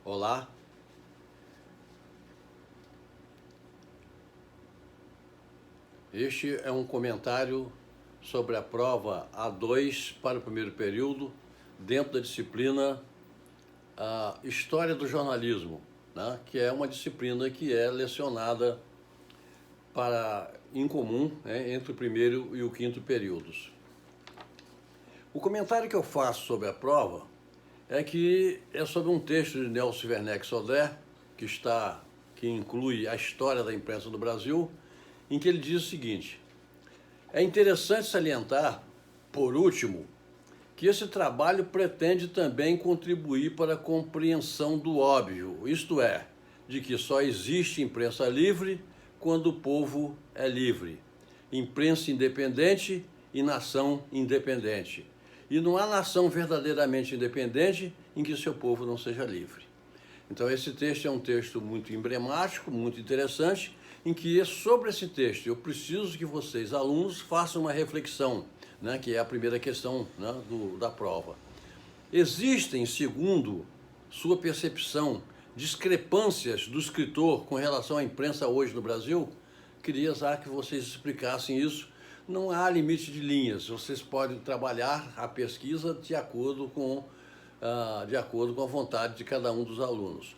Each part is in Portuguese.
Olá. Este é um comentário sobre a prova A2 para o primeiro período, dentro da disciplina História do Jornalismo, né? Que é uma disciplina que é lecionada em comum, né, entre o primeiro e o quinto períodos. O comentário que eu faço sobre a prova é sobre um texto de Nelson Werneck Sodré, que inclui a história da imprensa no Brasil, em que ele diz o seguinte: é interessante salientar, por último, que esse trabalho pretende também contribuir para a compreensão do óbvio, isto é, de que só existe imprensa livre quando o povo é livre, imprensa independente e nação independente. E não há nação verdadeiramente independente em que seu povo não seja livre. Então esse texto é um texto muito emblemático, muito interessante, em que sobre esse texto eu preciso que vocês, alunos, façam uma reflexão, né, que é a primeira questão, né, da prova. Existem, segundo sua percepção, discrepâncias do escritor com relação à imprensa hoje no Brasil? Queria que vocês explicassem isso. Não há limite de linhas, vocês podem trabalhar a pesquisa de acordo com a vontade de cada um dos alunos.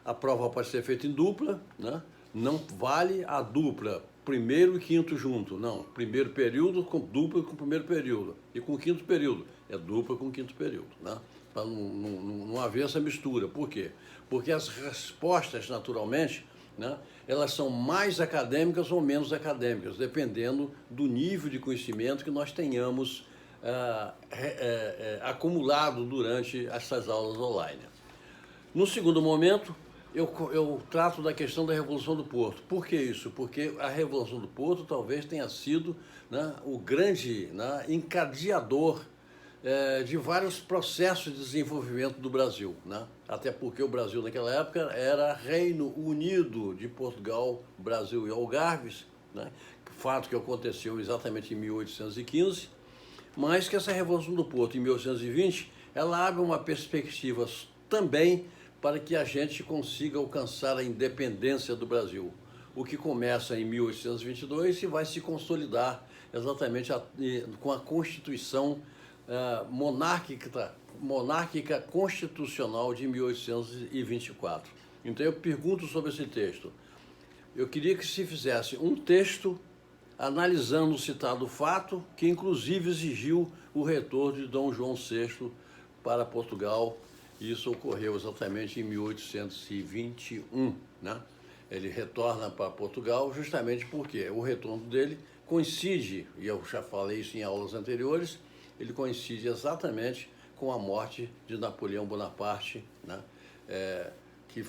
A prova pode ser feita em dupla, né? Não vale a dupla primeiro e quinto junto, não. Primeiro período com dupla com primeiro período. E com o quinto período, é dupla com o quinto período, né? Para não haver essa mistura. Por quê? Porque as respostas, naturalmente, né, elas são mais acadêmicas ou menos acadêmicas, dependendo do nível de conhecimento que nós tenhamos acumulado durante essas aulas online. No segundo momento, eu trato da questão da Revolução do Porto. Por que isso? Porque a Revolução do Porto talvez tenha sido, né, o grande, né, encadeador de vários processos de desenvolvimento do Brasil, né? Até porque o Brasil naquela época era Reino Unido de Portugal, Brasil e Algarves, né? Fato que aconteceu exatamente em 1815, mas que essa Revolução do Porto, em 1820, ela abre uma perspectiva também para que a gente consiga alcançar a independência do Brasil, o que começa em 1822 e vai se consolidar exatamente com a Constituição monárquica constitucional de 1824. Então eu pergunto sobre esse texto. Eu queria que se fizesse um texto analisando o citado fato, que inclusive exigiu o retorno de Dom João VI para Portugal. Isso ocorreu exatamente em 1821, né? Ele retorna para Portugal justamente porque o retorno dele coincide, e eu já falei isso em aulas anteriores, ele coincide exatamente com a morte de Napoleão Bonaparte, né? Que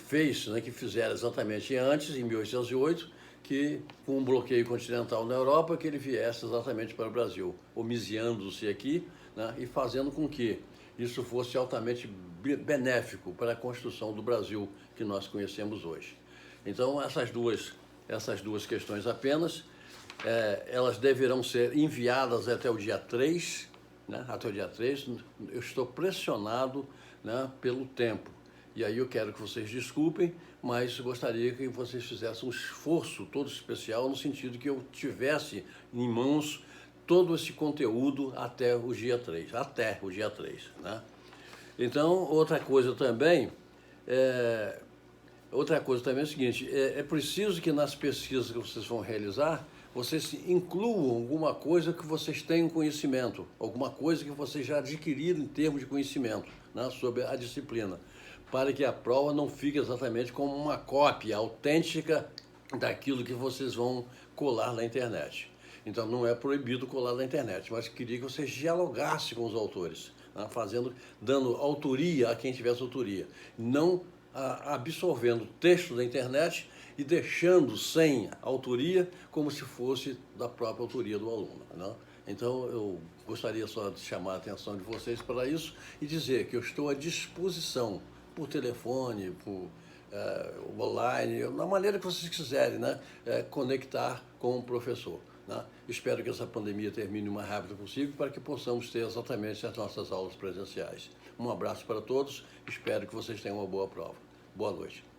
fizeram exatamente antes, em 1808, que com um bloqueio continental na Europa, que ele viesse exatamente para o Brasil, homiziando-se aqui, né, e fazendo com que isso fosse altamente benéfico para a construção do Brasil que nós conhecemos hoje. Então, essas duas questões apenas, elas deverão ser enviadas até o dia 3, né, até o dia 3, eu estou pressionado, né, pelo tempo. E aí eu quero que vocês desculpem, mas gostaria que vocês fizessem um esforço todo especial no sentido que eu tivesse em mãos todo esse conteúdo até o dia 3, né? Então, outra coisa também é o seguinte, é preciso que nas pesquisas que vocês vão realizar, vocês incluam alguma coisa que vocês tenham conhecimento, alguma coisa que vocês já adquiriram em termos de conhecimento, né, sobre a disciplina, para que a prova não fique exatamente como uma cópia autêntica daquilo que vocês vão colar na internet. Então não é proibido colar na internet, mas queria que vocês dialogassem com os autores, né, dando autoria a quem tivesse autoria, não absorvendo o texto da internet e deixando sem autoria como se fosse da própria autoria do aluno, né? Então eu gostaria só de chamar a atenção de vocês para isso e dizer que eu estou à disposição por telefone, por online, da maneira que vocês quiserem, né, conectar com o professor, né? Espero que essa pandemia termine o mais rápido possível para que possamos ter exatamente as nossas aulas presenciais. Um abraço para todos, espero que vocês tenham uma boa prova. Boa noite.